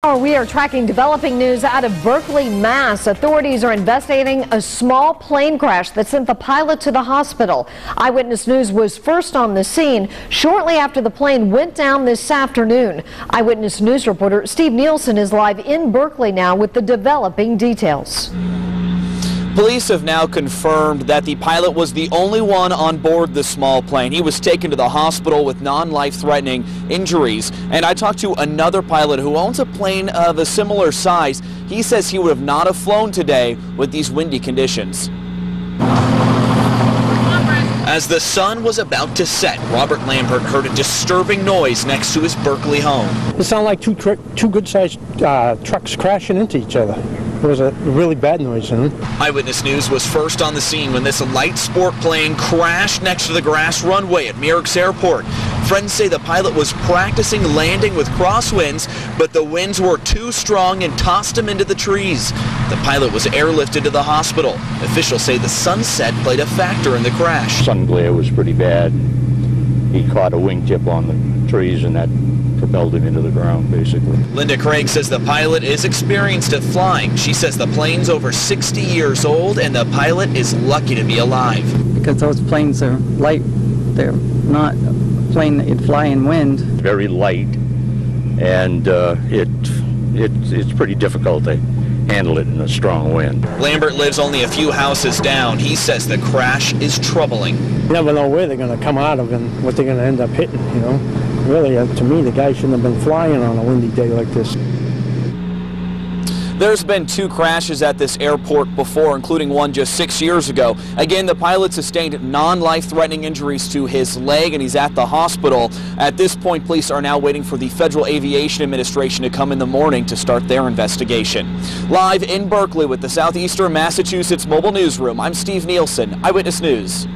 We are tracking developing news out of Berkley, Mass. Authorities are investigating a small plane crash that sent the pilot to the hospital. Eyewitness News was first on the scene shortly after the plane went down this afternoon. Eyewitness News reporter Steve Nielsen is live in Berkley now with the developing details. Police have now confirmed that the pilot was the only one on board the small plane. He was taken to the hospital with non-life-threatening injuries. And I talked to another pilot who owns a plane of a similar size. He says he would have not have flown today with these windy conditions. As the sun was about to set, Robert Lambert heard a disturbing noise next to his Berkley home. It sounded like two good-sized trucks crashing into each other. It was a really bad noise. Eyewitness News was first on the scene when this light sport plane crashed next to the grass runway at Merrick's Airport. Friends say the pilot was practicing landing with crosswinds, but the winds were too strong and tossed him into the trees. The pilot was airlifted to the hospital. Officials say the sunset played a factor in the crash. Sun glare was pretty bad. He caught a wingtip on the trees and that propelled him into the ground, basically. Linda Craig says the pilot is experienced at flying. She says the plane's over 60 years old and the pilot is lucky to be alive. Because those planes are light, they're not a plane that you'd fly in wind. Very light, and it's pretty difficult to handle it in a strong wind. Lambert lives only a few houses down. He says the crash is troubling. You never know where they're going to come out of and what they're going to end up hitting, you know. Really, to me, the guy shouldn't have been flying on a windy day like this. There's been 2 crashes at this airport before, including one just 6 years ago. Again, the pilot sustained non-life-threatening injuries to his leg, and he's at the hospital. At this point, police are now waiting for the Federal Aviation Administration to come in the morning to start their investigation. Live in Berkley with the Southeastern Massachusetts Mobile Newsroom, I'm Steve Nielsen, Eyewitness News.